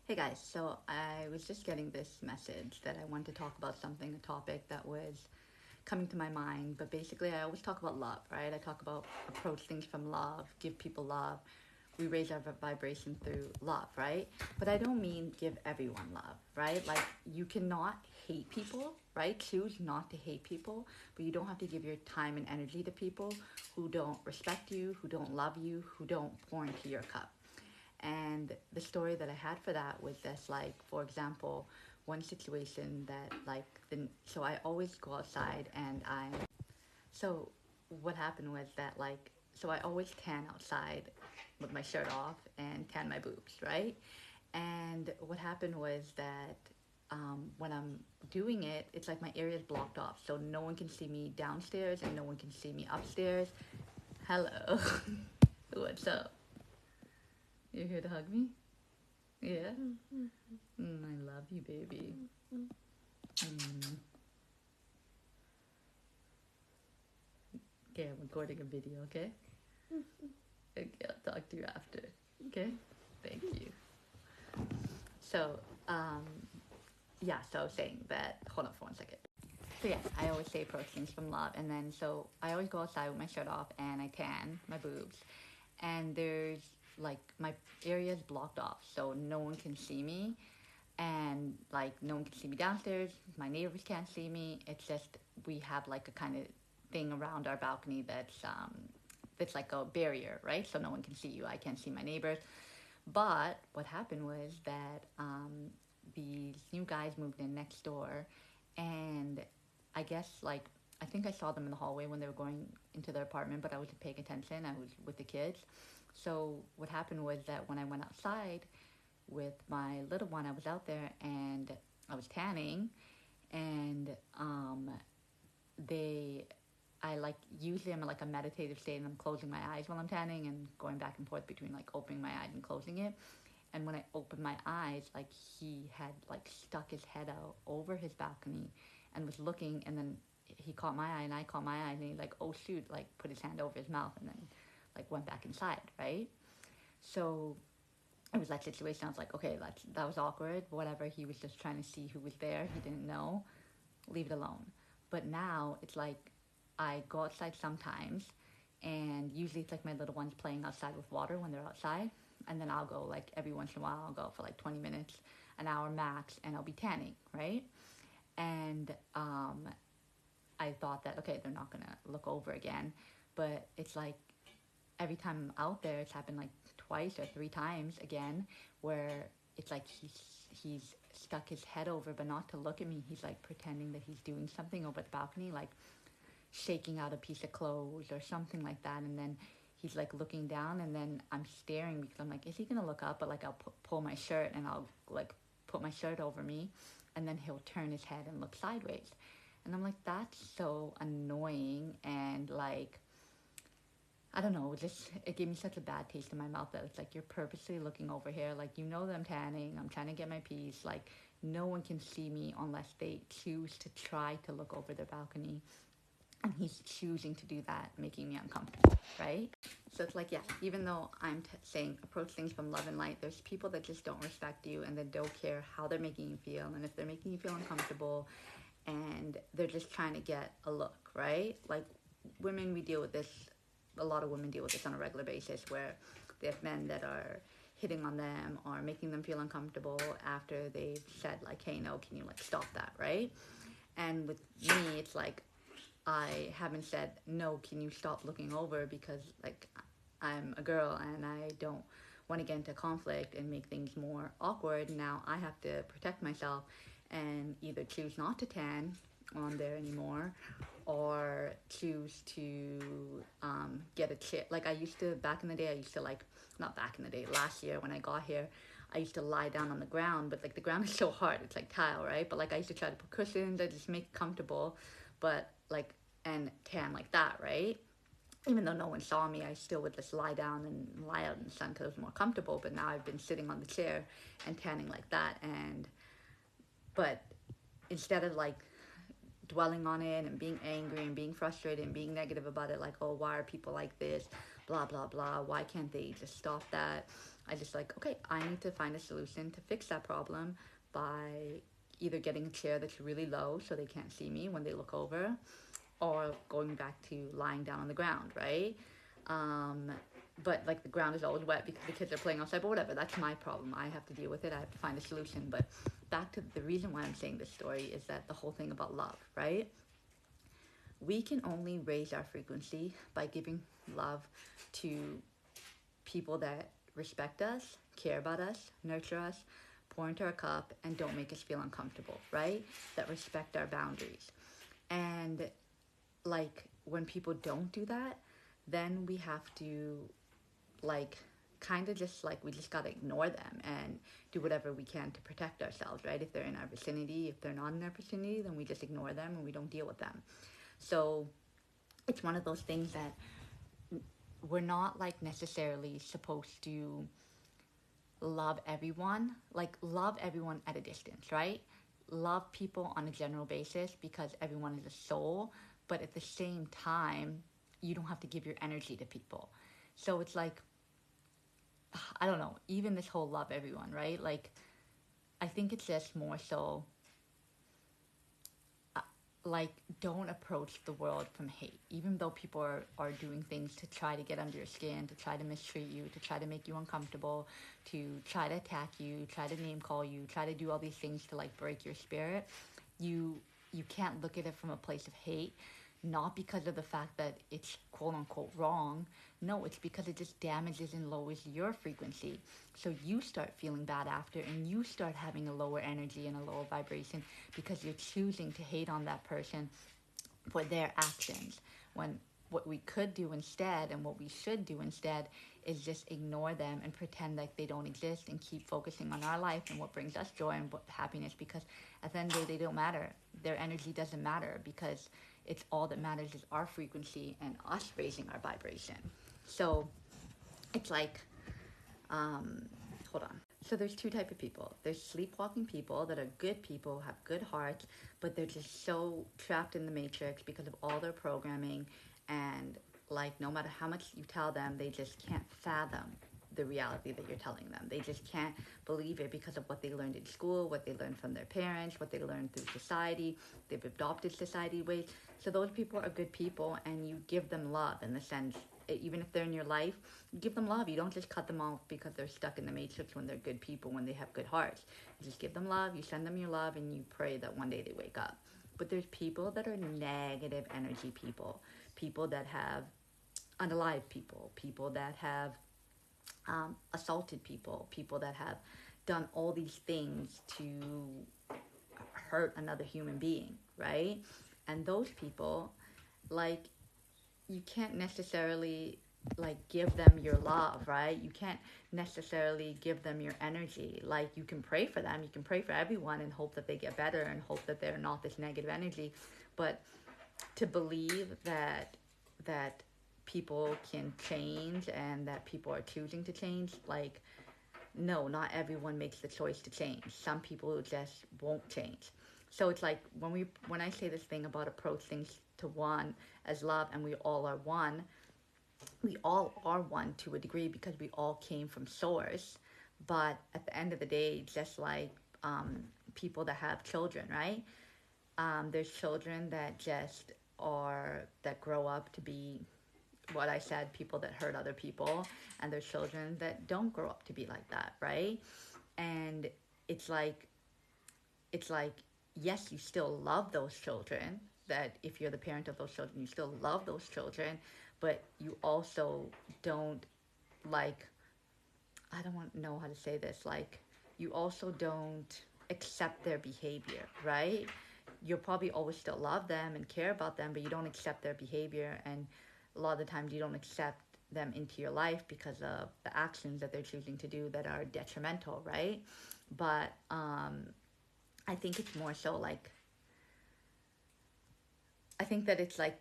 Hey guys, so I was just getting this message that I wanted to talk about something, a topic that was coming to my mind. But basically, I always talk about love, right? I talk about approach things from love, give people love. We raise our vibration through love, right? But I don't mean give everyone love, right? Like, you cannot hate people, right? Choose not to hate people, but you don't have to give your time and energy to people who don't respect you, who don't love you, who don't pour into your cup. And the story that I had for that was this, like, for example, one situation that, like, so I always go outside and so what happened was that, like, so I always tan outside with my shirt off and tan my boobs, right? And what happened was that when I'm doing it, it's like my area is blocked off. So no one can see me downstairs and no one can see me upstairs. Hello. What's up? You're here to hug me? Yeah? I love you, baby. Mm. Okay, I'm recording a video, okay? Okay, I'll talk to you after. Okay? Thank you. So, yeah, so I was saying that, hold on for 1 second. So yeah, I always say approach things from love, and then so I always go outside with my shirt off and I tan my boobs, and there's like my area is blocked off, so no one can see me, and like no one can see me downstairs. My neighbors can't see me. It's just we have like a kind of thing around our balcony that's like a barrier, right? So no one can see you. I can't see my neighbors. But what happened was that these new guys moved in next door, and I guess like I think I saw them in the hallway when they were going into their apartment, but I wasn't paying attention. I was with the kids. So what happened was that when I went outside with my little one, I was out there and I was tanning, and they I like usually I'm in like a meditative state and I'm closing my eyes while I'm tanning and going back and forth between like opening my eyes and closing it. And when I opened my eyes, like he had like stuck his head out over his balcony and was looking, and then he caught my eye and I caught my eye, and he like, oh shoot, like put his hand over his mouth and then like went back inside, right? So it was that situation. I was like, okay, that was awkward. Whatever. He was just trying to see who was there. He didn't know. Leave it alone. But now it's like I go outside sometimes, and usually it's like my little ones playing outside with water when they're outside, and then I'll go like every once in a while. I'll go for like 20 minutes, an hour max, and I'll be tanning, right? And I thought that okay, they're not gonna look over again, but it's like every time I'm out there, it's happened like twice or three times again, where it's like he's stuck his head over, but not to look at me. He's like pretending that he's doing something over the balcony, like shaking out a piece of clothes or something like that, and then he's like looking down, and then I'm staring because I'm like, is he gonna look up? But like I'll pull my shirt and I'll like put my shirt over me, and then he'll turn his head and look sideways, and I'm like, that's so annoying. And like I don't know, just it gave me such a bad taste in my mouth that it's like you're purposely looking over here, like you know that I'm tanning, I'm trying to get my piece, like no one can see me unless they choose to try to look over their balcony, and he's choosing to do that, making me uncomfortable, right? So it's like, yeah, even though I'm saying approach things from love and light, there's people that just don't respect you and they don't care how they're making you feel, and if they're making you feel uncomfortable and they're just trying to get a look, right? Like women, we deal with this, a lot of women deal with this on a regular basis, where they have men that are hitting on them or making them feel uncomfortable after they've said like, hey, no, can you like stop that, right? And with me, it's like I haven't said no, can you stop looking over, because like I'm a girl and I don't want to get into conflict and make things more awkward. Now I have to protect myself and either choose not to tan on there anymore, or choose to get a chair. Like I used to, back in the day, I used to like, not back in the day, last year when I got here, I used to lie down on the ground, but like the ground is so hard, it's like tile, right? But like I used to try to put cushions, I just make it comfortable, but like, and tan like that, right? Even though no one saw me, I still would just lie down and lie out in the sun because it was more comfortable. But now I've been sitting on the chair and tanning like that. And but instead of like dwelling on it and being angry and being frustrated and being negative about it, like, oh, why are people like this, blah blah blah, why can't they just stop that, I just like, okay, I need to find a solution to fix that problem by either getting a chair that's really low so they can't see me when they look over, or going back to lying down on the ground, right? Um, but like the ground is always wet because the kids are playing outside, but whatever, that's my problem. I have to deal with it. I have to find a solution. But back to the reason why I'm saying this story is that the whole thing about love, right? We can only raise our frequency by giving love to people that respect us, care about us, nurture us, pour into our cup, and don't make us feel uncomfortable, right? That respect our boundaries. And like when people don't do that, then we have to like kind of just like we just gotta ignore them and do whatever we can to protect ourselves, right? If they're in our vicinity, if they're not in our vicinity, then we just ignore them and we don't deal with them. So it's one of those things that we're not like necessarily supposed to love everyone, like love everyone at a distance, right? Love people on a general basis because everyone is a soul, but at the same time, you don't have to give your energy to people. So it's like, I don't know, even this whole love everyone, right? Like, I think it's just more so like don't approach the world from hate, even though people are doing things to try to get under your skin, to try to mistreat you, to try to make you uncomfortable, to try to attack you, try to name call you, try to do all these things to like break your spirit. You you can't look at it from a place of hate, not because of the fact that it's quote unquote wrong. No, it's because it just damages and lowers your frequency. So you start feeling bad after, and you start having a lower energy and a lower vibration because you're choosing to hate on that person for their actions. When what we could do instead, and what we should do instead, is just ignore them and pretend like they don't exist and keep focusing on our life and what brings us joy and what happiness, because at the end of the day they don't matter. Their energy doesn't matter because it's all that matters is our frequency and us raising our vibration. So it's like, hold on. So there's two type of people. There's sleepwalking people that are good people, have good hearts, but they're just so trapped in the matrix because of all their programming, and like no matter how much you tell them, they just can't fathom the reality that you're telling them. They just can't believe it because of what they learned in school, what they learned from their parents, what they learned through society. They've adopted society ways. So those people are good people, and you give them love in the sense, even if they're in your life, you give them love. You don't just cut them off because they're stuck in the matrix when they're good people, when they have good hearts. You just give them love, you send them your love, and you pray that one day they wake up. But there's people that are negative energy people, people that have unalive people, people that have assaulted people, people that have done all these things to hurt another human being, right? And those people, like, you can't necessarily like give them your love, right? You can't necessarily give them your energy. Like, you can pray for them, you can pray for everyone and hope that they get better and hope that they're not this negative energy. But to believe that people can change and that people are choosing to change, like, no, not everyone makes the choice to change. Some people just won't change. So it's like when I say this thing about approach things to one as love, and we all are one, we all are one to a degree because we all came from source. But at the end of the day, just like people that have children, right? There's children that just are that grow up to be what I said, people that hurt other people, and there's children that don't grow up to be like that, right? And it's like it's like yes, you still love those children. That if you're the parent of those children, you still love those children, but you also don't like, I don't want to know how to say this, like, you also don't accept their behavior, right? You'll probably always still love them and care about them, but you don't accept their behavior, and a lot of the times you don't accept them into your life because of the actions that they're choosing to do that are detrimental, right? But I think it's more so like, I think that it's like,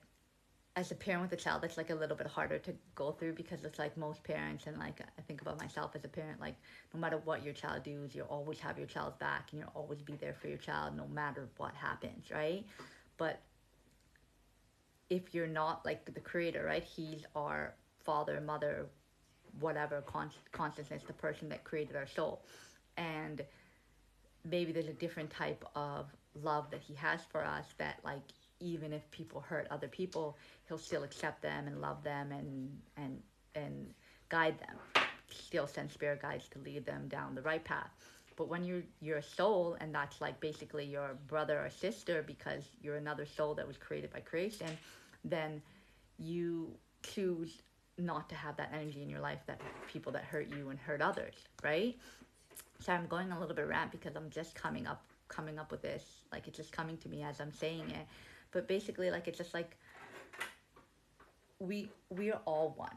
as a parent with a child, it's like a little bit harder to go through because it's like most parents, and like I think about myself as a parent, like no matter what your child does, you'll always have your child's back and you'll always be there for your child no matter what happens, right? But if you're not like the creator, right? He's our father, mother, whatever consciousness, the person that created our soul. And maybe there's a different type of love that he has for us, that like even if people hurt other people, he'll still accept them and love them and guide them, still send spirit guides to lead them down the right path. But when you're a soul, and that's like basically your brother or sister because you're another soul that was created by creation, then you choose not to have that energy in your life, that people that hurt you and hurt others, right? So I'm going a little bit rant because I'm just coming up with this, like it's just coming to me as I'm saying it. But basically, like it's just like we are all one.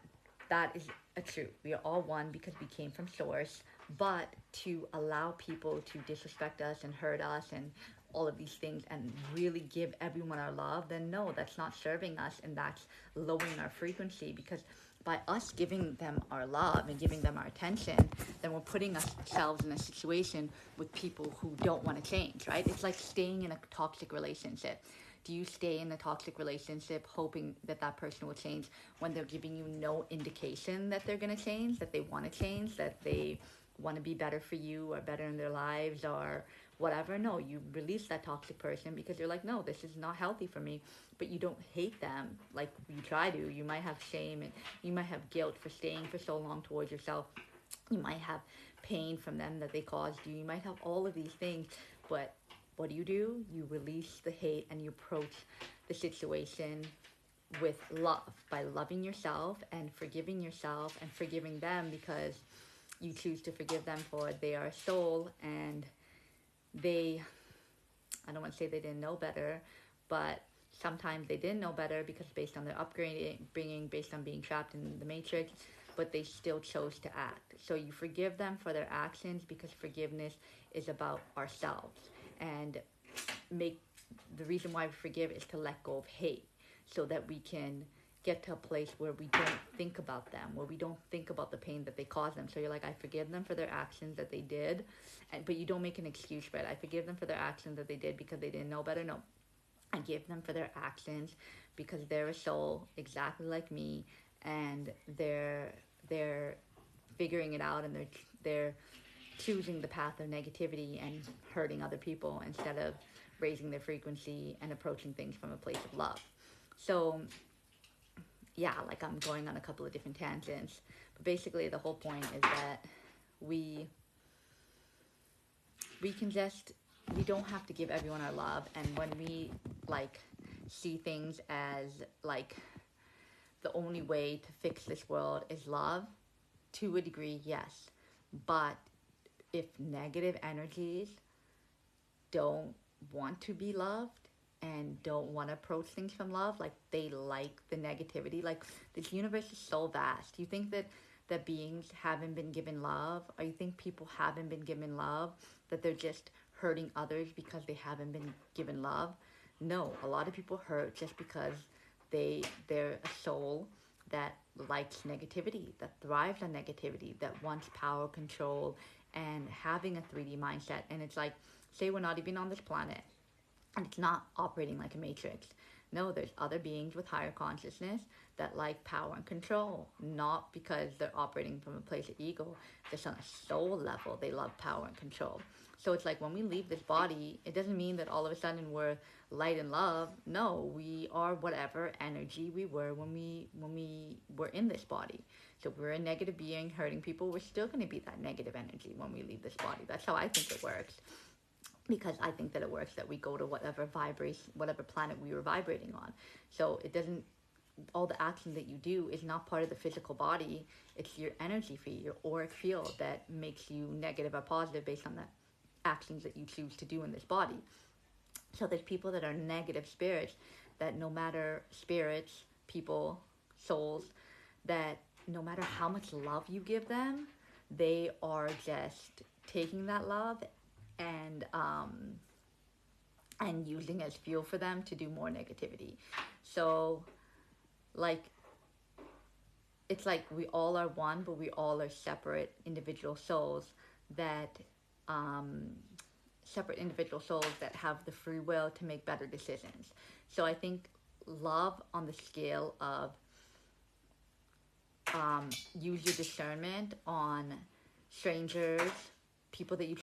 That is a truth. We are all one because we came from source. But to allow people to disrespect us and hurt us and all of these things and really give everyone our love, then no, that's not serving us, and that's lowering our frequency. Because by us giving them our love and giving them our attention, then we're putting ourselves in a situation with people who don't want to change, right? It's like staying in a toxic relationship. Do you stay in a toxic relationship hoping that that person will change when they're giving you no indication that they're going to change, that they want to change, that they want to be better for you or better in their lives or whatever? No, you release that toxic person because you're like, no, this is not healthy for me. But you don't hate them like you try to. You might have shame and you might have guilt for staying for so long towards yourself. You might have pain from them that they caused you. You might have all of these things, but what do? You release the hate and you approach the situation with love, by loving yourself and forgiving them, because you choose to forgive them for they are a soul, and they, I don't want to say they didn't know better, but sometimes they didn't know better because based on their upbringing, based on being trapped in the matrix, but they still chose to act. So you forgive them for their actions because forgiveness is about ourselves. And the reason why we forgive is to let go of hate, so that we can get to a place where we don't think about them, where we don't think about the pain that they caused them. So you're like, I forgive them for their actions that they did, but you don't make an excuse for it. I forgive them for their actions that they did because they didn't know better. No, I give them for their actions because they're a soul exactly like me, and they're figuring it out, and they're choosing the path of negativity and hurting other people instead of raising their frequency and approaching things from a place of love. So yeah, like I'm going on a couple of different tangents, but basically the whole point is that we don't have to give everyone our love. And when we like see things as like the only way to fix this world is love, to a degree, yes. But if negative energies don't want to be loved and don't want to approach things from love, like they like the negativity, like this universe is so vast. You think that beings haven't been given love, or you think people haven't been given love, that they're just hurting others because they haven't been given love? No, a lot of people hurt just because they're a soul that likes negativity, that thrives on negativity, that wants power, control, and having a 3D mindset. And it's like, say we're not even on this planet, and it's not operating like a matrix. No, there's other beings with higher consciousness that like power and control, not because they're operating from a place of ego, just on a soul level, they love power and control. So it's like when we leave this body, it doesn't mean that all of a sudden we're light and love. No, we are whatever energy we were when we were in this body. So if we're a negative being hurting people, we're still going to be that negative energy when we leave this body. That's how I think it works. Because I think that it works that we go to whatever planet we were vibrating on. So it doesn't, all the action that you do is not part of the physical body. It's your energy field, your auric field, that makes you negative or positive based on the actions that you choose to do in this body. So there's people that are negative spirits, that no matter spirits, people, souls, that no matter how much love you give them, they are just taking that love and using as fuel for them to do more negativity. So like it's like we all are one, but we all are separate individual souls that have the free will to make better decisions. So I think love on the scale of use your discernment on strangers, people that you